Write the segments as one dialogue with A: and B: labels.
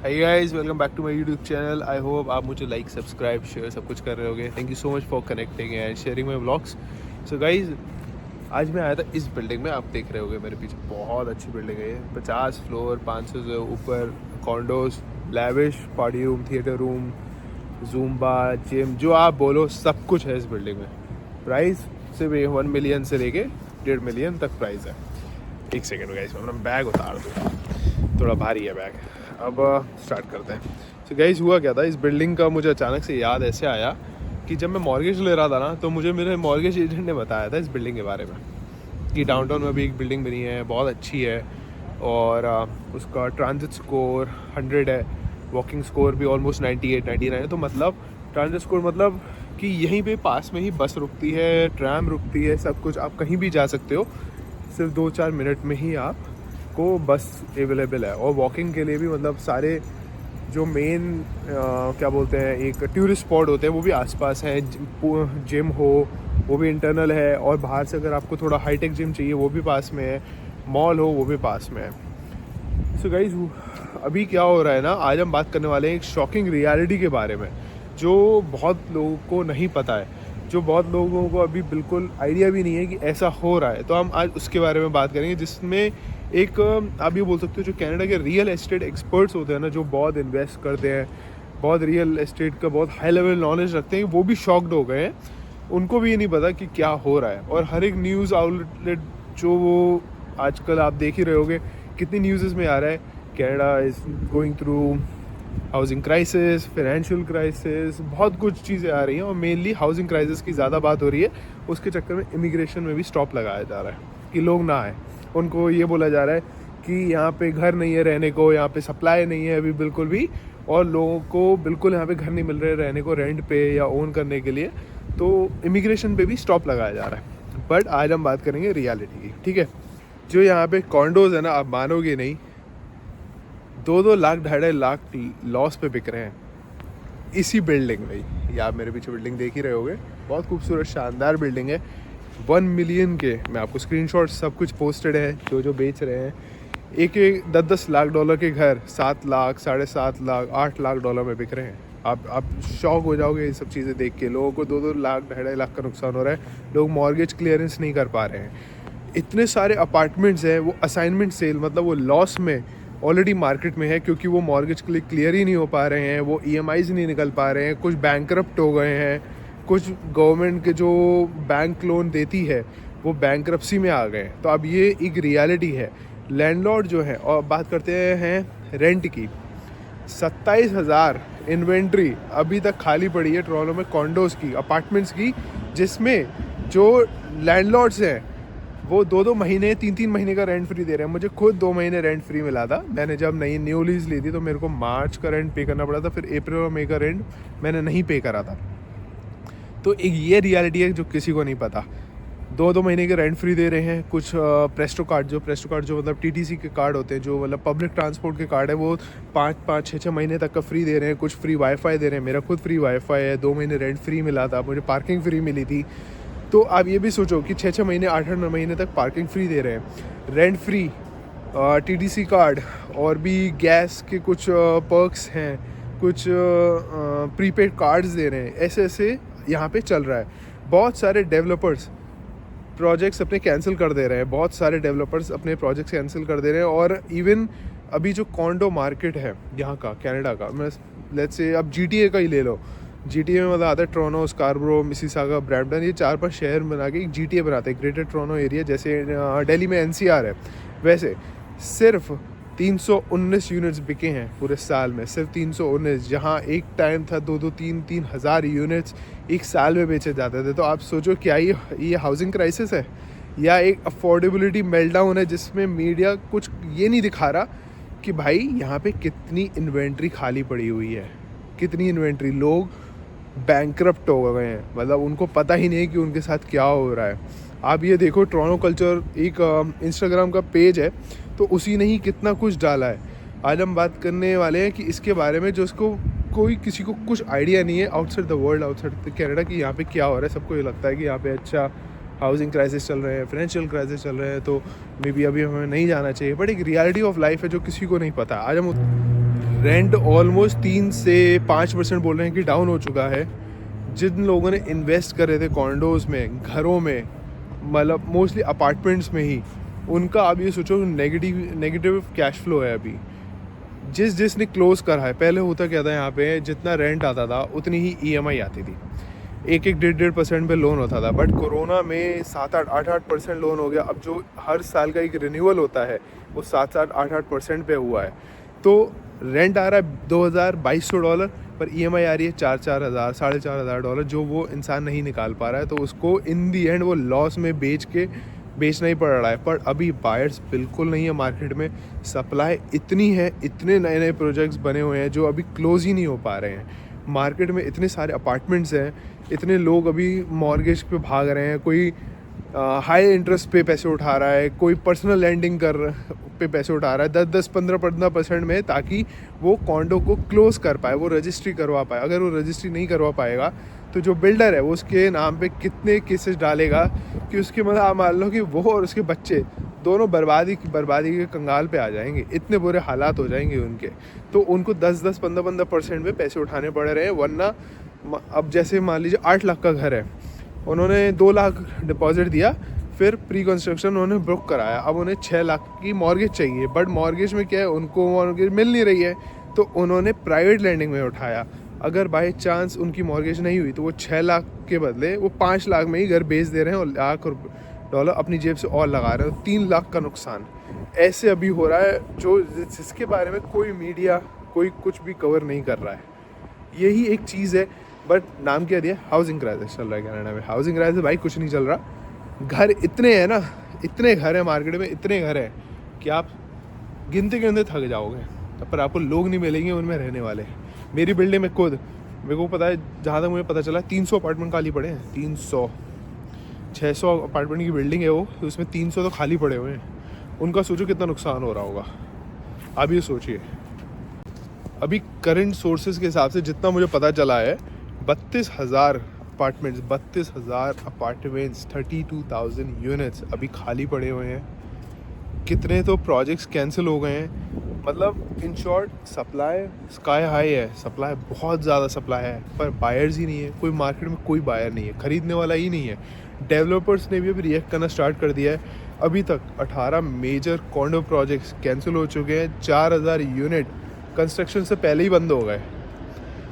A: Hi guys, welcome back to my YouTube channel. I hope आप मुझे like, subscribe, share सब कुछ कर रहे होगे। Thank you so much for connecting and sharing my vlogs. So guys, आज मैं आया था इस बिल्डिंग में। आप देख रहे होगे मेरे पीछे, बहुत अच्छी बिल्डिंग है ये। 50 फ्लोर, 500 से ऊपर condos, lavish, party room, theatre room, Zumba, gym, जो आप बोलो सब कुछ है इस बिल्डिंग में। प्राइस सिर्फ 1 मिलियन से लेके 1.5 मिलियन तक प्राइस है। एक सेकेंड गाइस, मैं अपना बैग उतार दूँ, थोड़ा भारी है बैग। अब स्टार्ट करते हैं। तो गाइस, हुआ क्या था, इस बिल्डिंग का मुझे अचानक से याद ऐसे आया कि जब मैं मॉर्गेज ले रहा था ना, तो मुझे मेरे मॉर्गेज एजेंट ने बताया था इस बिल्डिंग के बारे में कि डाउनटाउन में भी एक बिल्डिंग बनी है, बहुत अच्छी है और उसका ट्रांजिट स्कोर 100 है, वॉकिंग स्कोर भी ऑलमोस्ट 98 99 है। तो मतलब ट्रांजिट स्कोर मतलब कि यहीं पे पास में ही बस रुकती है, ट्रैम रुकती है, सब कुछ, आप कहीं भी जा सकते हो। सिर्फ 2-4 मिनट में ही आपको बस अवेलेबल है। और वॉकिंग के लिए भी मतलब सारे जो मेन क्या बोलते हैं, एक टूरिस्ट स्पॉट होते हैं, वो भी आसपास हैं। जिम हो वो भी इंटरनल है, और बाहर से अगर आपको थोड़ा हाईटेक जिम चाहिए वो भी पास में है, मॉल हो वो भी पास में है। सो गाइज, अभी क्या हो रहा है ना, आज हम बात करने वाले हैं एक शॉकिंग रियलिटी के बारे में, जो बहुत लोगों को नहीं पता है, जो बहुत लोगों को अभी बिल्कुल आइडिया भी नहीं है कि ऐसा हो रहा है। तो हम आज उसके बारे में बात करेंगे, जिसमें एक आप ये बोल सकते हो, जो कनाडा के रियल एस्टेट एक्सपर्ट्स होते हैं ना, जो बहुत इन्वेस्ट करते हैं, बहुत रियल एस्टेट का बहुत हाई लेवल नॉलेज रखते हैं, वो भी शॉक्ड हो गए हैं। उनको भी ये नहीं पता कि क्या हो रहा है। और हर एक न्यूज़ आउटलेट जो वो आजकल आप देख ही रहे होगे, कितनी न्यूज़ में आ रहा है, Canada is going through housing crisis, financial crisis, बहुत कुछ चीज़ें आ रही हैं। और मेनली हाउसिंग क्राइसिस की ज़्यादा बात हो रही है। उसके चक्कर में इमिग्रेशन में भी स्टॉप लगाया जा रहा है कि लोग ना आए। उनको ये बोला जा रहा है कि यहाँ पे घर नहीं है रहने को, यहाँ पे सप्लाई नहीं है अभी बिल्कुल भी, और लोगों को बिल्कुल यहाँ पे घर नहीं मिल रहे रहने को, रेंट पे या ओन करने के लिए। तो इमिग्रेशन पे भी स्टॉप लगाया जा रहा है। बट आज हम बात करेंगे रियलिटी की, ठीक है। जो यहाँ पे कॉन्डोज है ना, आप मानोगे नहीं, 2-2 लाख, 2.5 लाख लॉस पे बिक रहे हैं इसी बिल्डिंग में ही। ये आप मेरे पीछे बिल्डिंग देख ही रहे होगे, बहुत खूबसूरत शानदार बिल्डिंग है। 1 मिलियन के मैं आपको स्क्रीनशॉट सब कुछ पोस्टेड है, जो बेच रहे हैं। एक 10-10 लाख डॉलर के घर 7 लाख, 7.5 लाख, 8 लाख डॉलर में बिक रहे हैं। आप शॉक हो जाओगे ये सब चीज़ें देख के। लोगों को 2-2 लाख, 2.5 लाख का नुकसान हो रहा है। लोग मॉर्गेज क्लियरेंस नहीं कर पा रहे हैं। इतने सारे अपार्टमेंट्स हैं, वो असाइनमेंट सेल, मतलब वो लॉस में ऑलरेडी मार्केट में है, क्योंकि वो मॉर्गेज के लिए क्लियर ही नहीं हो पा रहे हैं, वो EMIs नहीं निकल पा रहे हैं, कुछ बैंकरप्ट हो गए हैं, कुछ गवर्नमेंट के जो बैंक लोन देती है वो बैंकरप्सी में आ गए। तो अब ये एक रियलिटी है। लैंडलॉर्ड जो है, और बात करते हैं रेंट की, 27,000 इन्वेंट्री अभी तक खाली पड़ी है टोरंटो में, कॉन्डोज की, अपार्टमेंट्स की, जिसमें जो लैंडलॉर्ड्स हैं वो 2-2 महीने, 3-3 महीने का रेंट फ्री दे रहे हैं। मुझे खुद 2 महीने रेंट फ्री मिला था। मैंने जब नई न्यू लीज ली थी तो मेरे को मार्च का रेंट पे करना पड़ा था, फिर अप्रैल और मई का रेंट मैंने नहीं पे करा था। तो एक ये रियलिटी है जो किसी को नहीं पता। 2-2 महीने के रेंट फ्री दे रहे हैं। कुछ प्रेस्टो कार्ड जो मतलब TTC के कार्ड होते हैं, जो मतलब पब्लिक ट्रांसपोर्ट के कार्ड है, वो 5-5, 6-6 महीने तक का फ्री दे रहे हैं। कुछ फ्री वाईफाई दे रहे हैं। मेरा खुद फ्री वाईफाई है, 2 महीने रेंट फ्री मिला था, मुझे पार्किंग फ्री मिली थी। तो आप ये भी सोचो कि 6-6 महीने, 8-8 महीने तक पार्किंग फ्री दे रहे हैं, रेंट फ्री, TTC कार्ड, और भी गैस के कुछ पर्क्स हैं, कुछ प्रीपेड कार्ड्स दे रहे हैं। ऐसे ऐसे यहाँ पे चल रहा है। बहुत सारे डेवलपर्स प्रोजेक्ट्स अपने कैंसिल कर दे रहे हैं, बहुत सारे डेवलपर्स अपने प्रोजेक्ट्स कैंसिल कर दे रहे हैं। और इवन अभी जो कॉन्डो मार्केट है यहाँ का, कनाडा का, मैं लेट्स से अब GTA का ही ले लो। GTA में मतलब आता है टोरंटो, स्कारबरो, मिसिसागा, ब्रैम्पटन, ये 4-5 शहर बना के एक GTA बनाते हैं, ग्रेटर टोरंटो एरिया। जैसे दिल्ली में NCR है, वैसे सिर्फ 319 यूनिट्स बिके हैं पूरे साल में, सिर्फ 319। जहाँ एक टाइम था 2-2, 3-3 हज़ार यूनिट्स एक साल में बेचे जाते थे। तो आप सोचो, क्या ये हाउसिंग क्राइसिस है या एक अफोर्डेबिलिटी मेल्टडाउन है, जिसमें मीडिया कुछ ये नहीं दिखा रहा कि भाई यहाँ पे कितनी इन्वेंट्री खाली पड़ी हुई है, कितनी इन्वेंट्री। लोग बैंकरप्ट हो गए हैं, मतलब उनको पता ही नहीं कि उनके साथ क्या हो रहा है। आप ये देखो, टोरंटो कल्चर एक इंस्टाग्राम का पेज है, तो उसी ने ही कितना कुछ डाला है। आज हम बात करने वाले हैं कि इसके बारे में, जो इसको किसी को कुछ आइडिया नहीं है outside the world, outside Canada, कि यहाँ पे क्या हो रहा है। सबको ये लगता है कि यहाँ पे अच्छा हाउसिंग क्राइसिस चल रहे हैं, फाइनेंशियल क्राइसिस चल रहे हैं, तो मे बी अभी हमें नहीं जाना चाहिए। बट एक रियलिटी ऑफ लाइफ है जो किसी को नहीं पता। आज हम रेंट ऑलमोस्ट 3 से 5% बोल रहे हैं कि डाउन हो चुका है। जिन लोगों ने इन्वेस्ट करे थे कॉन्डोज़ में, घरों में, मतलब मोस्टली अपार्टमेंट्स में ही, उनका आप ये सोचो नेगेटिव कैश फ्लो है अभी। जिसने क्लोज़ करा है, पहले होता क्या था यहाँ पे, जितना रेंट आता था उतनी ही EMI आती थी, 1-1, 1.5% पे लोन होता था। बट कोरोना में 7-8% लोन हो गया। अब जो हर साल का एक रिन्यूअल होता है वो 7-8% पे हुआ है। तो रेंट आ रहा है $2,200 पर EMI आ रही है 4,000 $4,500, जो वो इंसान नहीं निकाल पा रहा है। तो उसको इन दी एंड वो लॉस में बेचना ही पड़ रहा है। पर अभी बायर्स बिल्कुल नहीं है मार्केट में। सप्लाई इतनी है, इतने नए नए प्रोजेक्ट्स बने हुए हैं जो अभी क्लोज़ ही नहीं हो पा रहे हैं। मार्केट में इतने सारे अपार्टमेंट्स हैं, इतने लोग अभी मॉर्गेज पे भाग रहे हैं। कोई हाई इंटरेस्ट पे पैसे उठा रहा है, कोई पर्सनल लैंडिंग पे पैसे उठा रहा है 10-10, 15-15% में, ताकि वो कॉन्डो को क्लोज़ कर पाए, वो रजिस्ट्री करवा पाए। अगर वो रजिस्ट्री नहीं करवा पाएगा तो जो बिल्डर है वो उसके नाम पे कितने केसेस डालेगा कि उसके, मतलब आप मान लो कि वो और उसके बच्चे दोनों बर्बादी के कंगाल पे आ जाएंगे। इतने बुरे हालात हो जाएंगे उनके। तो उनको 10-10, 15-15% में पैसे उठाने पड़ रहे हैं। वरना अब जैसे मान लीजिए 8 लाख का घर है, उन्होंने 2 लाख डिपॉजिट दिया, फिर प्री कंस्ट्रक्शन उन्होंने बुक कराया, अब उन्हें 6 लाख की मॉर्गेज चाहिए। बट मॉर्गेज में क्या है, उनको मॉर्गेज मिल नहीं रही है, तो उन्होंने प्राइवेट लैंडिंग में उठाया। अगर बाई चांस उनकी मॉर्गेज नहीं हुई तो वो 6 लाख के बदले वो 5 लाख में ही घर बेच दे रहे हैं और $1,00,000 अपनी जेब से और लगा रहे हैं। 3 लाख का नुकसान ऐसे अभी हो रहा है, जो जिसके बारे में कोई मीडिया, कोई कुछ भी कवर नहीं कर रहा है। यही एक चीज़ है। बट नाम क्या दिया, हाउसिंग क्राइसिस चल रहा है कनाडा में। हाउसिंग क्राइसिस भाई कुछ नहीं चल रहा। घर इतने हैं ना, इतने घर हैं मार्केट में, इतने घर हैं कि आप गिनते थक जाओगे, पर आपको लोग नहीं मिलेंगे उनमें रहने वाले। मेरी बिल्डिंग में खुद मेरे को पता है, जहाँ तक मुझे पता चला 300 अपार्टमेंट खाली पड़े हैं। 600 अपार्टमेंट की बिल्डिंग है वो, तो उसमें 300 तो खाली पड़े हुए हैं। उनका सोचो कितना नुकसान हो रहा होगा। आप ये सोचिए, अभी करंट सोर्सेज के हिसाब से जितना मुझे पता चला है, 32,000 अपार्टमेंट्स, 32,000 यूनिट्स अभी खाली पड़े हुए हैं। कितने तो प्रोजेक्ट्स कैंसिल हो गए हैं। मतलब in short, supply sky high है, सप्लाई बहुत ज़्यादा सप्लाई है, पर बायर्स ही नहीं है। कोई मार्केट में कोई बायर नहीं है, ख़रीदने वाला ही नहीं है। डेवलपर्स ने भी अभी रिएक्ट करना स्टार्ट कर दिया है। अभी तक 18 मेजर कॉन्डो प्रोजेक्ट्स कैंसिल हो चुके हैं। 4,000 यूनिट कंस्ट्रक्शन से पहले ही बंद हो गए।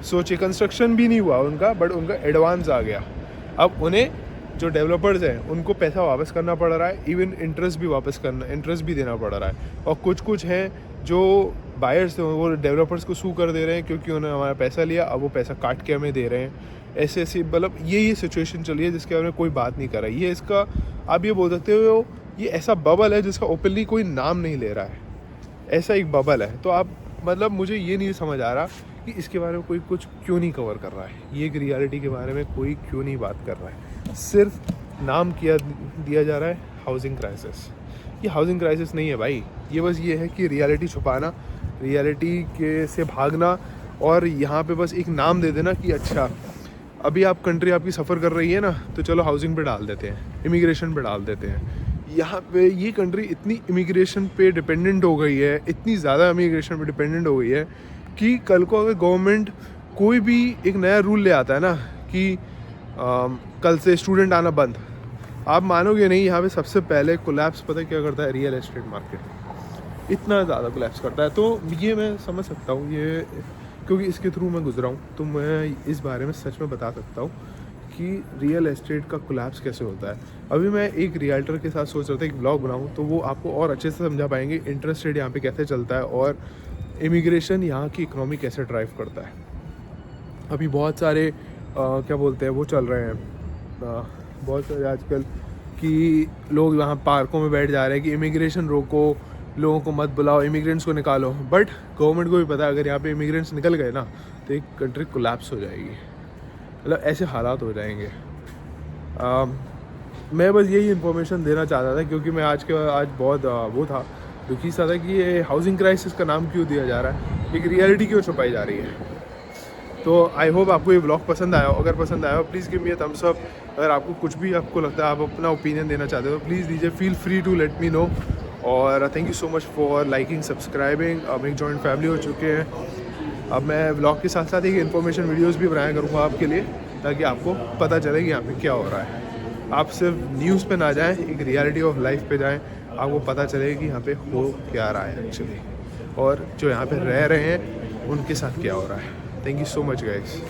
A: सोचिए, कंस्ट्रक्शन भी नहीं हुआ उनका, बट उनका एडवांस आ गया। अब उन्हें, जो डेवलपर्स हैं, उनको पैसा वापस करना पड़ रहा है। इवन इंटरेस्ट भी देना पड़ रहा है। और कुछ हैं जो बायर्स हैं, वो डेवलपर्स को सू कर दे रहे हैं क्योंकि उन्होंने हमारा पैसा लिया, अब वो पैसा काट के हमें दे रहे हैं। ऐसे मतलब ये सिचुएशन चली है जिसके बारे में कोई बात नहीं कर रहा है। ये इसका, आप ये बोल सकते हो, ये ऐसा बबल है जिसका ओपनली कोई नाम नहीं ले रहा है। ऐसा एक बबल है। तो आप, मतलब मुझे ये नहीं समझ आ रहा कि इसके बारे में कोई कुछ क्यों नहीं कवर कर रहा है। ये एक रियलिटी के बारे में कोई क्यों नहीं बात कर रहा है। सिर्फ नाम दिया जा रहा है हाउसिंग क्राइसिस। ये हाउसिंग क्राइसिस नहीं है भाई। ये बस ये है कि रियलिटी छुपाना, रियलिटी के से भागना, और यहाँ पे बस एक नाम दे देना कि अच्छा अभी कंट्री आपकी सफ़र कर रही है ना, तो चलो हाउसिंग पे डाल देते हैं, इमिग्रेशन पे डाल देते हैं। यहाँ पे ये कंट्री इतनी इमिग्रेशन पे डिपेंडेंट हो गई है, इतनी ज़्यादा इमिग्रेशन पे डिपेंडेंट हो गई है कि कल को अगर गवर्नमेंट कोई भी एक नया रूल ले आता है ना कि कल से स्टूडेंट आना बंद, आप मानोगे नहीं, यहाँ पे सबसे पहले कोलैप्स पता है क्या करता है, रियल एस्टेट मार्केट इतना ज़्यादा कोलैप्स करता है। तो ये मैं समझ सकता हूँ, ये क्योंकि इसके थ्रू मैं गुजरा हूँ, तो मैं इस बारे में सच में बता सकता हूँ कि रियल एस्टेट का कोलैप्स कैसे होता है। अभी मैं एक रियल्टर के साथ सोच रहा था एक ब्लॉग बनाऊँ, तो वो आपको और अच्छे से समझा पाएंगे इंटरेस्ट रेट यहाँ पे कैसे चलता है और इमिग्रेशन यहाँ की इकनॉमी कैसे ड्राइव करता है। अभी बहुत सारे क्या बोलते हैं वो चल रहे हैं, बहुत सारे आजकल कि लोग वहाँ पार्कों में बैठ जा रहे हैं कि इमिग्रेशन रोको, लोगों को मत बुलाओ, इमिग्रेंट्स को निकालो। बट गवर्नमेंट को भी पता है अगर यहाँ पे इमिग्रेंट्स निकल गए ना तो एक कंट्री कोलैप्स हो जाएगी, मतलब ऐसे हालात हो जाएंगे। मैं बस यही इन्फॉर्मेशन देना चाहता था क्योंकि मैं आज बहुत वो था, दुखी सा था कि ये हाउसिंग क्राइसिस का नाम क्यों दिया जा रहा है, एक रियलिटी क्यों छुपाई जा रही है। तो आई होप आपको ये ब्लॉग पसंद आया हो। अगर पसंद आया हो please give me a thumbs up. अगर आपको कुछ भी आपको लगता है आप अपना ओपिनियन देना चाहते हो तो प्लीज़ दीजिए, feel free to let me know. और thank you so much for liking subscribing. अब एक जॉइंट फैमिली हो चुके हैं। अब मैं व्लॉग के साथ साथ एक इन्फॉर्मेशन वीडियोस भी बनाया करूँगा आपके लिए, ताकि आपको पता चले कि यहाँ पे क्या हो रहा है। आप सिर्फ न्यूज़ पे ना जाएं, एक रियलिटी ऑफ लाइफ पे जाएं, आपको पता चले कि यहाँ पे हो क्या रहा है एक्चुअली, और जो यहाँ पे रह रहे हैं उनके साथ क्या हो रहा है। Thank you so much guys.